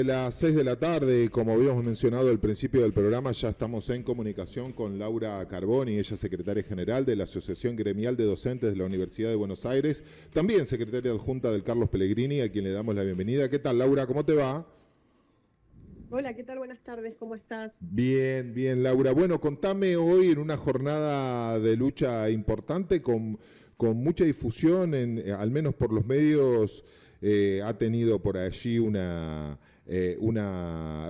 Las 6 de la tarde, como habíamos mencionado al principio del programa, ya estamos en comunicación con Laura Carboni, ella es secretaria general de la Asociación Gremial de Docentes de la Universidad de Buenos Aires, también secretaria adjunta del Carlos Pellegrini, a quien le damos la bienvenida. ¿Qué tal, Laura? ¿Cómo te va? Hola, ¿qué tal? Buenas tardes, ¿cómo estás? Bien, bien, Laura. Bueno, contame hoy en una jornada de lucha importante con mucha difusión, al menos por los medios, ha tenido por allí una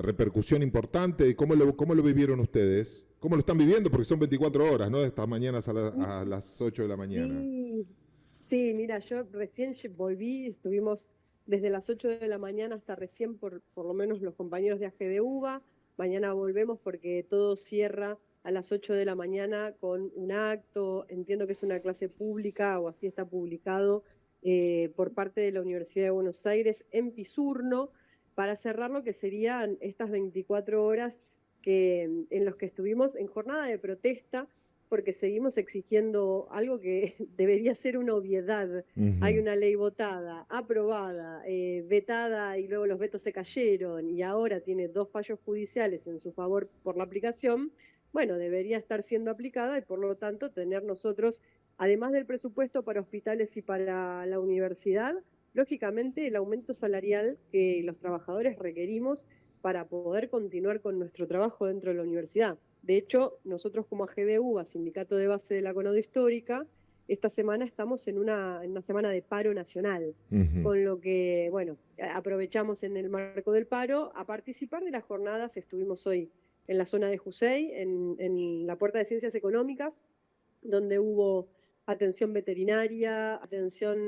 repercusión importante. ¿Cómo lo vivieron ustedes? ¿Cómo lo están viviendo? Porque son 24 horas, ¿no? De estas mañanas a las 8 de la mañana. Sí, sí, mira, yo recién volví, estuvimos desde las 8 de la mañana hasta recién, por lo menos los compañeros de AGDUBA. Mañana volvemos porque todo cierra a las 8 de la mañana con un acto, entiendo que es una clase pública o así está publicado, por parte de la Universidad de Buenos Aires en Pisurno, para cerrar lo que serían estas 24 horas en los que estuvimos en jornada de protesta, porque seguimos exigiendo algo que debería ser una obviedad. Hay una ley votada, aprobada, vetada, y luego los vetos se cayeron, y ahora tiene 2 fallos judiciales en su favor por la aplicación. Bueno, debería estar siendo aplicada y por lo tanto tener nosotros, además del presupuesto para hospitales y para la universidad, lógicamente el aumento salarial que los trabajadores requerimos para poder continuar con nuestro trabajo dentro de la universidad. De hecho, nosotros como AGDUBA, Sindicato de Base de la Conodo Histórica, esta semana estamos en una semana de paro nacional, con lo que, bueno, aprovechamos en el marco del paro a participar de las jornadas. Estuvimos hoy en la zona de Jusey, en la Puerta de Ciencias Económicas, donde hubo atención veterinaria, atención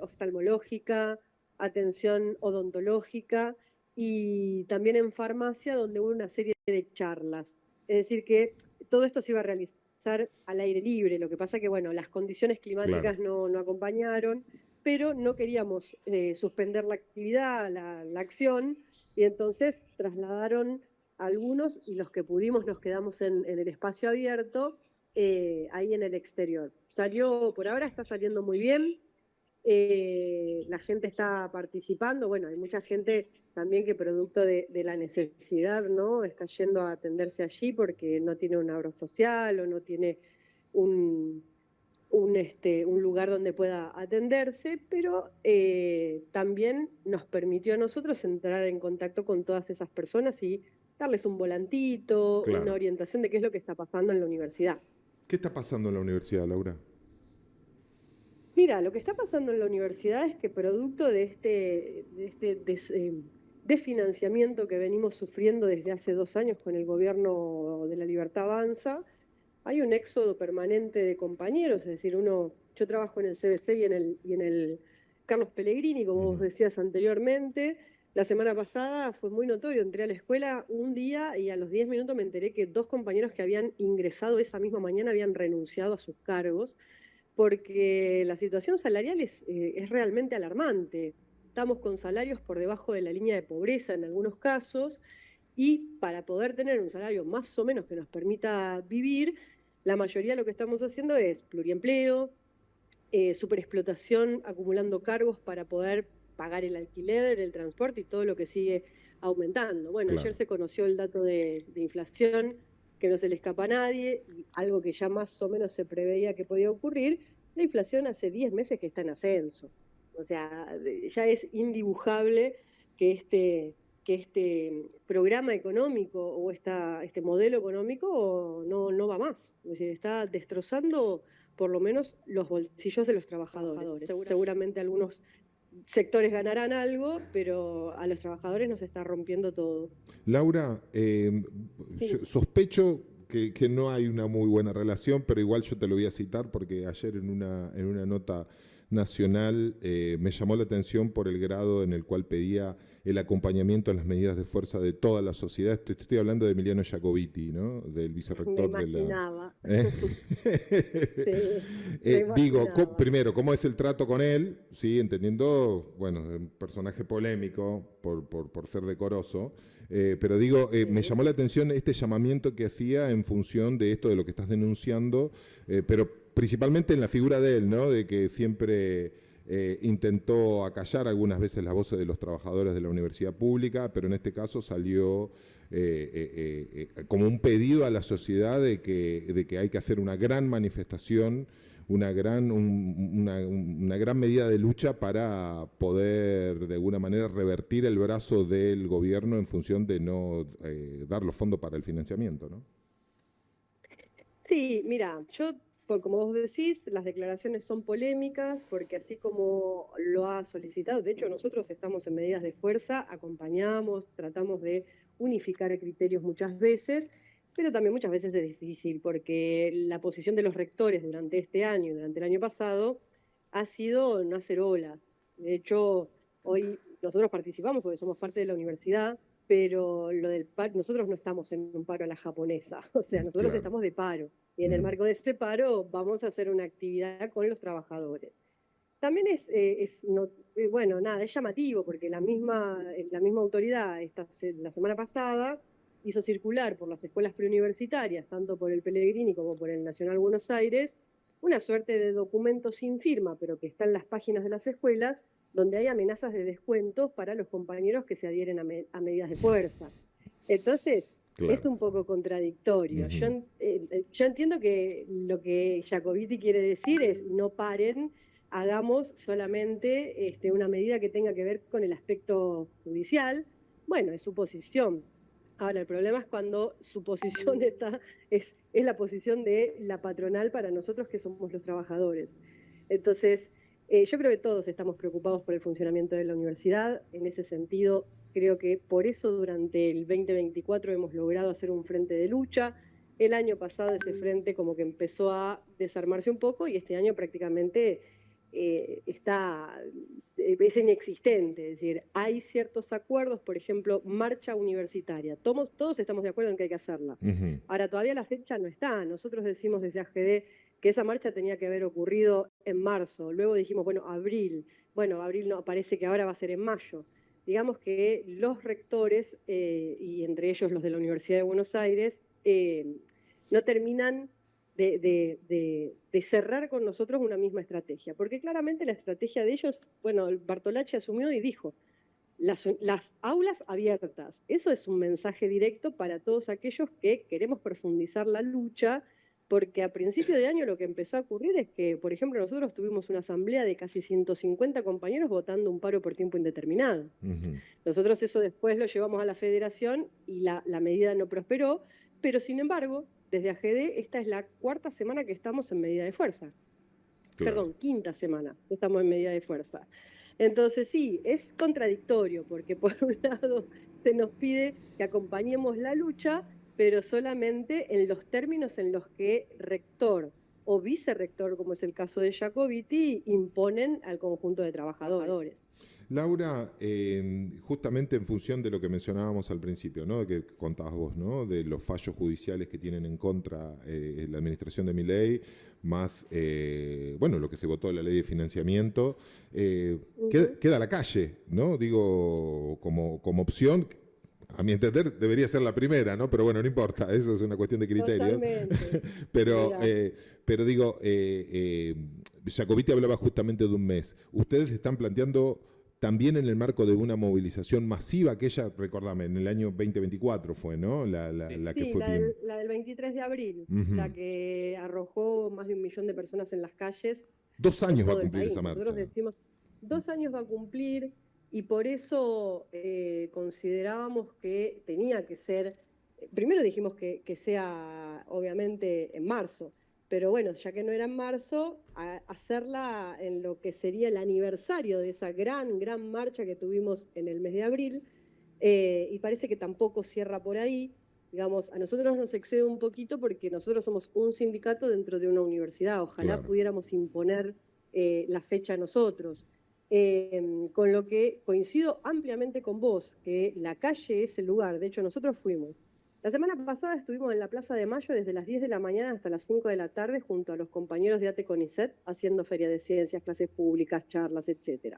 oftalmológica, atención odontológica, y también en farmacia, donde hubo una serie de charlas. Es decir, que todo esto se iba a realizar al aire libre. Lo que pasa que, bueno, las condiciones climáticas no acompañaron, pero no queríamos suspender la actividad, la acción, y entonces trasladaron a algunos, y los que pudimos nos quedamos en el espacio abierto, ahí en el exterior. Por ahora está saliendo muy bien. La gente está participando. Bueno, hay mucha gente también que producto de la necesidad, ¿no?, está yendo a atenderse allí porque no tiene una obra social o no tiene un lugar donde pueda atenderse, pero también nos permitió a nosotros entrar en contacto con todas esas personas y darles un volantito, una orientación de qué es lo que está pasando en la universidad. ¿Qué está pasando en la universidad, Laura? Mira, lo que está pasando en la universidad es que producto de este desfinanciamiento que venimos sufriendo desde hace 2 años con el gobierno de la Libertad Avanza, hay un éxodo permanente de compañeros. Es decir, yo trabajo en el CBC y en el Carlos Pellegrini, como vos decías anteriormente. La semana pasada fue muy notorio, entré a la escuela un día y a los 10 minutos me enteré que 2 compañeros que habían ingresado esa misma mañana habían renunciado a sus cargos, porque la situación salarial es realmente alarmante. Estamos con salarios por debajo de la línea de pobreza en algunos casos, y para poder tener un salario más o menos que nos permita vivir, la mayoría de lo que estamos haciendo es pluriempleo, superexplotación, acumulando cargos para poder pagar el alquiler, el transporte y todo lo que sigue aumentando. Bueno, ayer se conoció el dato de inflación, que no se le escapa a nadie, y algo que ya más o menos se preveía que podía ocurrir. La inflación hace 10 meses que está en ascenso. O sea, ya es indibujable que este programa económico o este modelo económico no va más. Es decir, está destrozando por lo menos los bolsillos de los trabajadores. Seguramente algunos sectores ganarán algo, pero a los trabajadores nos está rompiendo todo. Laura, Sí. sospecho que no hay una muy buena relación, pero igual yo te lo voy a citar porque ayer en una nota nacional me llamó la atención por el grado en el cual pedía el acompañamiento a las medidas de fuerza de toda la sociedad. Estoy hablando de Emiliano Jacobiti, ¿no?, del vicerrector Me imaginaba. Digo, primero, ¿cómo es el trato con él? Sí, entendiendo, bueno, un personaje polémico por ser decoroso, pero digo, me llamó la atención este llamamiento que hacía en función de esto, de lo que estás denunciando, pero principalmente en la figura de él, ¿no?, de que siempre intentó acallar algunas veces las voces de los trabajadores de la universidad pública, pero en este caso salió como un pedido a la sociedad de que hay que hacer una gran manifestación, una gran medida de lucha para poder de alguna manera revertir el brazo del gobierno en función de no dar los fondos para el financiamiento, ¿no? Sí, mira, como vos decís, las declaraciones son polémicas porque así como lo ha solicitado, de hecho nosotros estamos en medidas de fuerza, acompañamos, tratamos de unificar criterios muchas veces, pero también muchas veces es difícil porque la posición de los rectores durante este año y durante el año pasado ha sido no hacer olas. De hecho, hoy nosotros participamos porque somos parte de la universidad, pero nosotros no estamos en un paro a la japonesa, o sea, nosotros Claro. estamos de paro. Y en el marco de este paro vamos a hacer una actividad con los trabajadores. También bueno, nada, es llamativo porque la misma autoridad la semana pasada hizo circular por las escuelas preuniversitarias, tanto por el Pellegrini como por el Nacional Buenos Aires, una suerte de documento sin firma, pero que está en las páginas de las escuelas, donde hay amenazas de descuentos para los compañeros que se adhieren a medidas de fuerza. Entonces, es Claro. un poco contradictorio. Yo entiendo que lo que Jacobiti quiere decir es no paren, hagamos solamente una medida que tenga que ver con el aspecto judicial. Bueno, es su posición. Ahora, el problema es cuando su posición es la posición de la patronal para nosotros que somos los trabajadores. Entonces, yo creo que todos estamos preocupados por el funcionamiento de la universidad. En ese sentido, creo que por eso durante el 2024 hemos logrado hacer un frente de lucha. El año pasado ese frente como que empezó a desarmarse un poco y este año prácticamente es inexistente. Es decir, hay ciertos acuerdos, por ejemplo, marcha universitaria. Todos estamos de acuerdo en que hay que hacerla. Ahora, todavía la fecha no está. Nosotros decimos desde AGD que esa marcha tenía que haber ocurrido en marzo. Luego dijimos, bueno, abril. Bueno, abril no, parece que ahora va a ser en mayo. Digamos que los rectores, y entre ellos los de la Universidad de Buenos Aires, no terminan de cerrar con nosotros una misma estrategia. Porque claramente la estrategia de ellos, bueno, Bartolacci asumió y dijo, las aulas abiertas. Eso es un mensaje directo para todos aquellos que queremos profundizar la lucha, porque a principio de año lo que empezó a ocurrir es que, por ejemplo, nosotros tuvimos una asamblea de casi 150 compañeros votando un paro por tiempo indeterminado. Nosotros eso después lo llevamos a la federación y la medida no prosperó, pero sin embargo, desde AGD, esta es la cuarta semana que estamos en medida de fuerza. Claro. Perdón, quinta semana que estamos en medida de fuerza. Entonces sí, es contradictorio, porque por un lado se nos pide que acompañemos la lucha, pero solamente en los términos en los que rector o vicerrector, como es el caso de Jacobiti, imponen al conjunto de trabajadores. Laura, justamente en función de lo que mencionábamos al principio, ¿no? Que contabas vos, ¿no? De los fallos judiciales que tienen en contra la administración de Milei, más, bueno, lo que se votó la ley de financiamiento, queda la calle, ¿no? Digo, como opción. A mi entender debería ser la primera, ¿no? Pero bueno, no importa, eso es una cuestión de criterio. pero digo, Jacobiti hablaba justamente de un mes. Ustedes están planteando también en el marco de una movilización masiva, aquella, recordame, en el año 2024 fue, ¿no? La que fue bien. La del 23 de abril, la que arrojó más de 1 millón de personas en las calles. 2 años va a cumplir esa marcha. Nosotros decimos, 2 años va a cumplir, y por eso considerábamos que tenía que ser, primero dijimos que sea obviamente en marzo, pero bueno, ya que no era en marzo, hacerla en lo que sería el aniversario de esa gran marcha que tuvimos en el mes de abril, y parece que tampoco cierra por ahí. Digamos, a nosotros nos excede un poquito porque nosotros somos un sindicato dentro de una universidad, ojalá pudiéramos imponer la fecha nosotros. Con lo que coincido ampliamente con vos, que la calle es el lugar. De hecho, nosotros fuimos. La semana pasada estuvimos en la Plaza de Mayo desde las 10 de la mañana hasta las 5 de la tarde junto a los compañeros de ATE CONICET haciendo feria de ciencias, clases públicas, charlas, etc.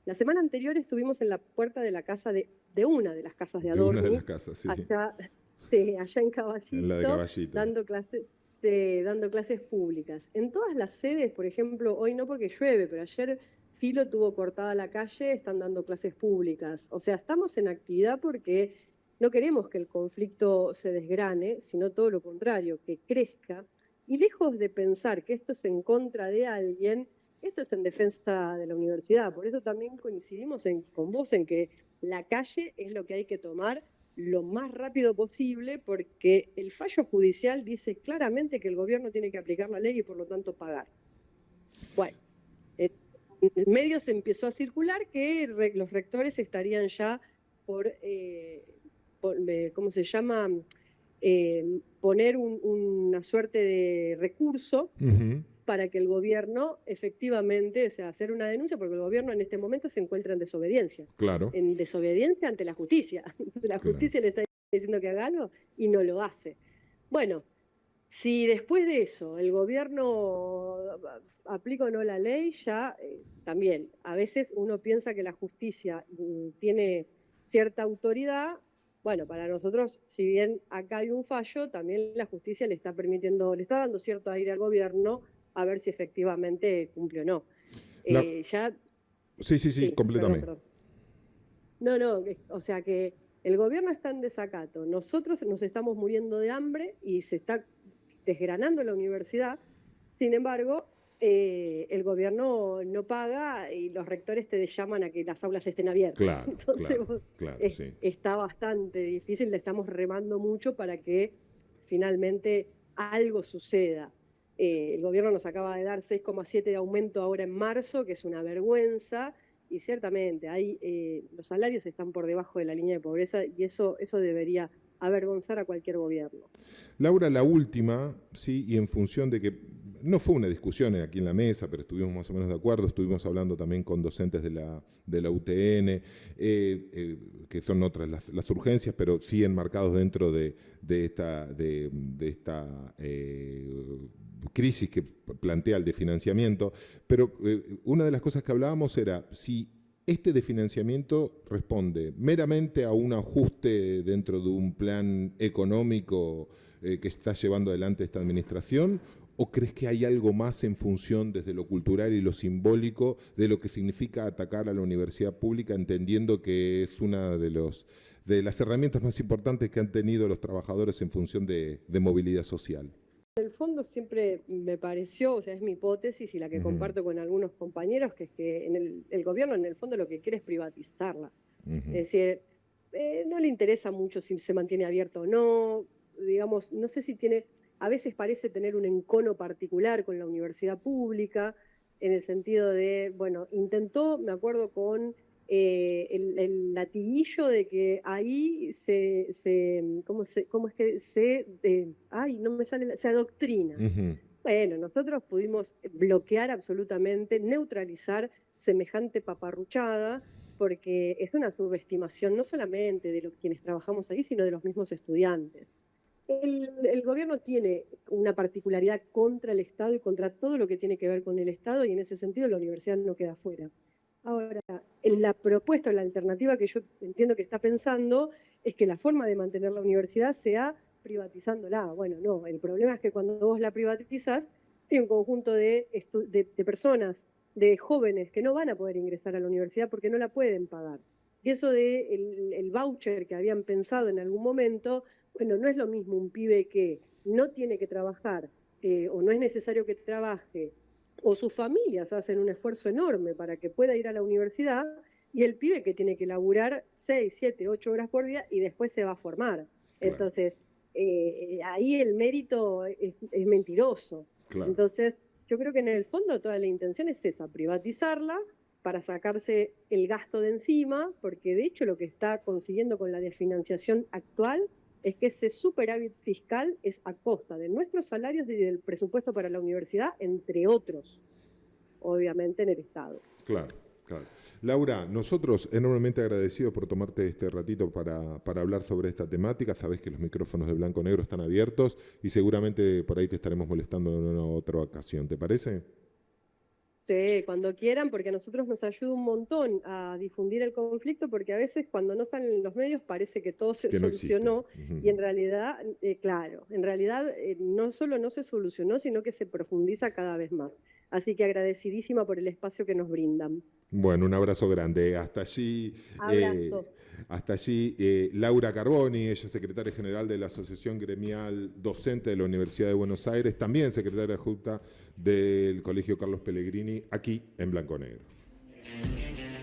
La semana anterior estuvimos en la puerta de la casa de una de las casas de Adorni. De una de las casas, sí. Allá en Caballito, en la de Caballito. dando clases públicas. En todas las sedes, por ejemplo, hoy no porque llueve, pero ayer Filo tuvo cortada la calle, están dando clases públicas. O sea, estamos en actividad porque no queremos que el conflicto se desgrane, sino todo lo contrario, que crezca. Y lejos de pensar que esto es en contra de alguien, esto es en defensa de la universidad. Por eso también coincidimos con vos en que la calle es lo que hay que tomar lo más rápido posible, porque el fallo judicial dice claramente que el gobierno tiene que aplicar la ley y por lo tanto pagar. Bueno, en medios se empezó a circular que los rectores estarían ya ¿cómo se llama? Poner una suerte de recurso para que el gobierno efectivamente, o sea, hacer una denuncia, porque el gobierno en este momento se encuentra en desobediencia. Claro. En desobediencia ante la justicia. La justicia le está diciendo que haga algo y no lo hace. Bueno, si después de eso el gobierno aplica o no la ley, ya también, a veces uno piensa que la justicia tiene cierta autoridad. Bueno, para nosotros, si bien acá hay un fallo, también la justicia le está dando cierto aire al gobierno a ver si efectivamente cumple o no. Sí, completamente. Perdón. No, o sea que el gobierno está en desacato, nosotros nos estamos muriendo de hambre y se está desgranando la universidad. Sin embargo, el gobierno no paga y los rectores te llaman a que las aulas estén abiertas. Claro, entonces sí. Está bastante difícil, le estamos remando mucho para que finalmente algo suceda. El gobierno nos acaba de dar 6,7 de aumento ahora en marzo, que es una vergüenza, y ciertamente los salarios están por debajo de la línea de pobreza y eso debería avergonzar a cualquier gobierno. Laura, la última, sí, y en función de que no fue una discusión aquí en la mesa, pero estuvimos más o menos de acuerdo, estuvimos hablando también con docentes de la UTN, que son otras las urgencias, pero sí enmarcados dentro de esta crisis que plantea el de financiamiento. Pero una de las cosas que hablábamos era si este de financiamiento responde meramente a un ajuste dentro de un plan económico que está llevando adelante esta administración, ¿o crees que hay algo más en función desde lo cultural y lo simbólico de lo que significa atacar a la universidad pública, entendiendo que es una de las herramientas más importantes que han tenido los trabajadores en función de movilidad social? En el fondo siempre me pareció, o sea, es mi hipótesis y la que comparto con algunos compañeros, que es que el gobierno en el fondo lo que quiere es privatizarla. Es decir, no le interesa mucho si se mantiene abierto o no, digamos, no sé si tiene, a veces parece tener un encono particular con la universidad pública, en el sentido de, bueno, intentó, me acuerdo con el latiguillo de que ahí ¿cómo es que se adoctrina? Bueno, nosotros pudimos bloquear absolutamente, neutralizar semejante paparruchada, porque es una subestimación no solamente de quienes trabajamos ahí, sino de los mismos estudiantes. El gobierno tiene una particularidad contra el Estado y contra todo lo que tiene que ver con el Estado, y en ese sentido la universidad no queda fuera. Ahora, la propuesta o la alternativa que yo entiendo que está pensando es que la forma de mantener la universidad sea privatizándola. Bueno, no, el problema es que cuando vos la privatizás, hay un conjunto de personas, de jóvenes que no van a poder ingresar a la universidad porque no la pueden pagar. Y eso el voucher que habían pensado en algún momento, bueno, no es lo mismo un pibe que no tiene que trabajar o no es necesario que trabaje, o sus familias hacen un esfuerzo enorme para que pueda ir a la universidad, y el pibe que tiene que laburar 6, 7, 8 horas por día y después se va a formar. Claro. Entonces, ahí el mérito es mentiroso. Claro. Entonces, yo creo que en el fondo toda la intención es esa, privatizarla para sacarse el gasto de encima, porque de hecho lo que está consiguiendo con la desfinanciación actual es que ese superávit fiscal es a costa de nuestros salarios y del presupuesto para la universidad, entre otros, obviamente en el Estado. Claro. Laura, nosotros enormemente agradecidos por tomarte este ratito para hablar sobre esta temática. Sabés que los micrófonos de Blanco Negro están abiertos y seguramente por ahí te estaremos molestando en una otra ocasión. ¿Te parece? Sí, cuando quieran, porque a nosotros nos ayuda un montón a difundir el conflicto, porque a veces cuando no salen en los medios parece que todo se solucionó, y en realidad, claro, en realidad no solo no se solucionó, sino que se profundiza cada vez más. Así que agradecidísima por el espacio que nos brindan. Bueno, un abrazo grande. Abrazo. Hasta allí Laura Carboni, ella es secretaria general de la Asociación Gremial Docente de la Universidad de Buenos Aires, también secretaria adjunta del Colegio Carlos Pellegrini, aquí en Blanco Negro.